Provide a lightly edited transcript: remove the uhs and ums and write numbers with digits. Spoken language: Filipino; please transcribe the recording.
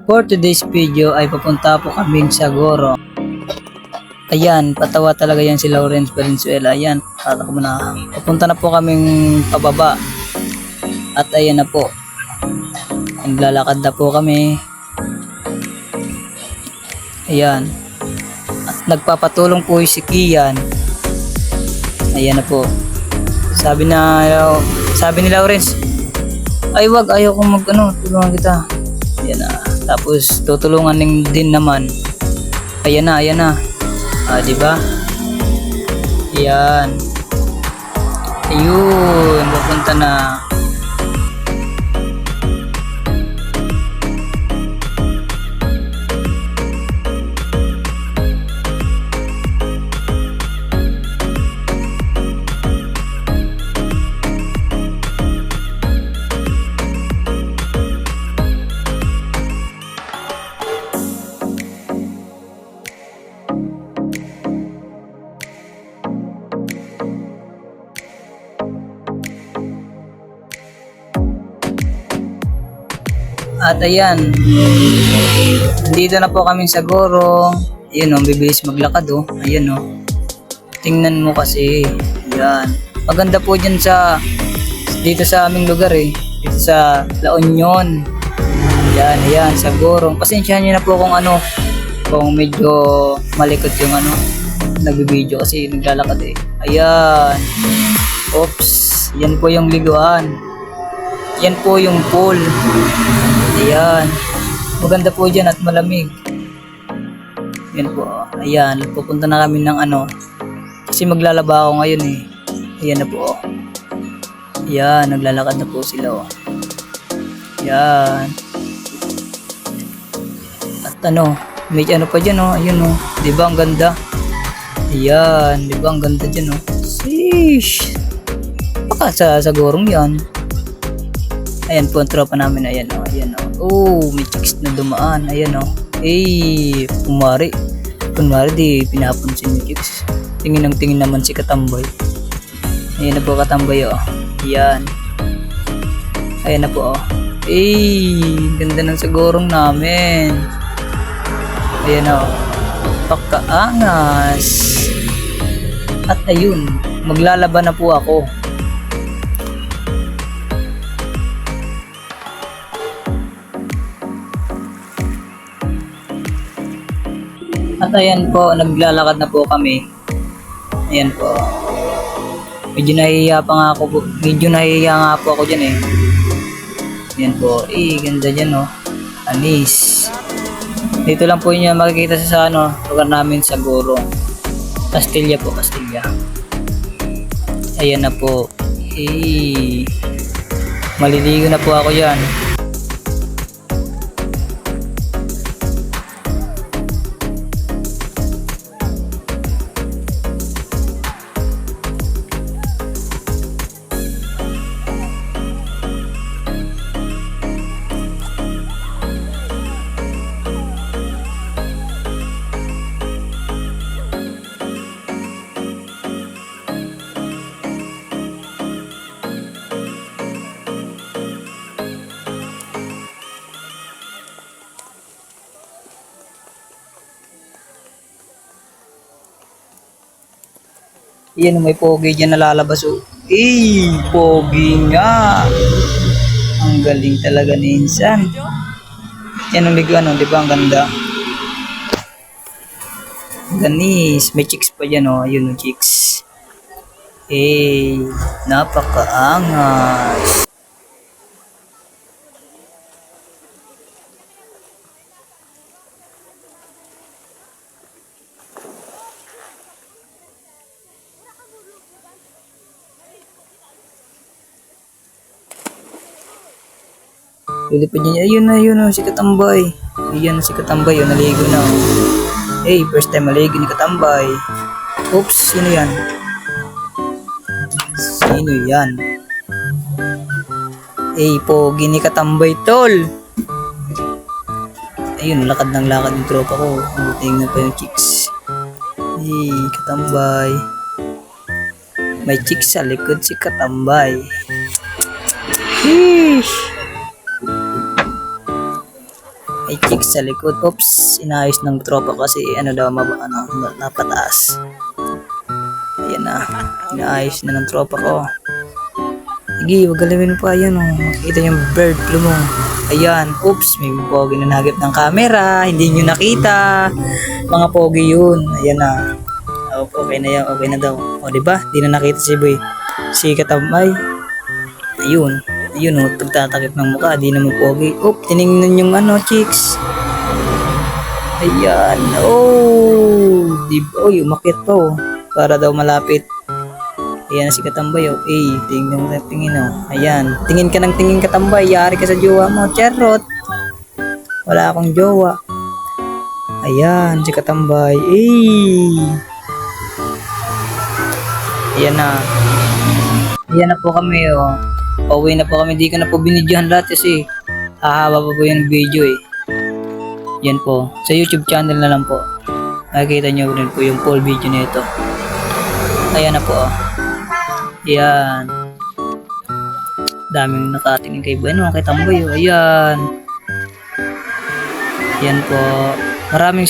For today's video ay papunta po kaming sa Goro. Ayan, patawa talaga yan si Lawrence Valenzuela. Ayan, tatakbo na. Papunta na po kaming pababa. At ayan na po. Naglalakad na po kami. Ayan. At nagpapatulong po si Kian. Ayan na po. Sabi ni Lawrence, ay wag, ayaw kong tulungan kita. Ayan na. Tapos tutulungan din naman. Ayan na. Di ba? Ayan. Ayun, pupunta na. At ayan, dito na po kami sa Goro. Ayun o, bibilis maglakad o. Ayan o. Tingnan mo kasi. Ayan. Maganda po dyan dito sa aming lugar eh. Dito sa La Union. Ayan, sa Goro. Pasensyahan nyo na po kung medyo malikot yung nagbibideo kasi naglalakad eh. Ayan. Oops. Yan po yung liguan. Yan po yung pool. Ayan. Maganda po dyan at malamig. Yan po. Ayan. Pupunta na kami ng kasi maglalaba ako ngayon eh. Ayan na po. Ayan. Naglalakad na po sila oh. Ayan. At may pa dyan oh. Ayun oh. Diba ang ganda? Ayan. Diba ang ganda dyan oh. Sheesh. Baka sa gorong yan. Ayan po ang tropa namin. Ayan o. Oh, may chicks na dumaan. Ayan o. Kunwari di pinapansin yung chicks. Tingin naman si Katambay. Ayan na po Katambay o. Ayan. Ayan na po o. Ganda ng sagorong namin. Ayan o. Pakaangas. At ayun, maglalaba na po ako. At ayan po, naglalakad na po kami. Ayan po. Medyo nahihiya nga po ako dyan eh. Ayan po. Ganda dyan oh. Anis. Dito lang po niya makikita sa lugar namin sa Goro. Castilla po, Castilla. Ayan na po. Maliligo na po ako yan. Yan, may pogi dyan nalalabas oh. Pogi nga. Ang galing talaga ni Insan. Yan ang liguan oh, di ba ang ganda? Ganis, may chicks pa dyan oh. Ayun yung chicks. Napakaangas. Pwede pa dyan. Ayun si Katambay. Ayan si Katambay. Naligo na. First time maligo ni Katambay. Oops, sino yan? Pogi ni Katambay tol. Ayun, lakad ng lakad yung tropa ko. Tingnan pa yung chicks. Katambay. May chicks sa likod si Katambay. Sheesh. May chicks sa likod. Oops, inayos ng tropa kasi napataas. Ayan na, inaayos na ng tropa ko. Sige, wag galawin pa, ayan oh. Makikita yung bird flu mo. Ayan, oops, may pogi na nagip ng camera. Hindi nyo nakita. Mga pogi yun. Ayan na. Okay na yan, okay na daw. O, diba? Di na nakita si Boy. Si Katambay. Ayun. Ayun o, pagtatakip ng mukha, di naman pogi. Oop, tinignan yung chicks. Ayan. Oh, diba? Uy, umakit pa oh. Para daw malapit. Ayan si Katambay oh. Tingnan mo na tingin oh. Ayan. Tingin ka ng tingin Katambay. Yari ka sa jowa mo. Charot. Wala akong jowa. Ayan si Katambay. Ayan na. Ayan na po kami oh. Pauwi na po kami. Di ko na po binidyohan lahat kasi hahaba pa po yung video eh. Yan po. Sa YouTube channel na lang po. Nakikita nyo rin po yung full video nito. Ayan na po oh. Ayan. Daming nakatingin kay Bueno, kay Tamboy. Ayan. Ayan po. Maraming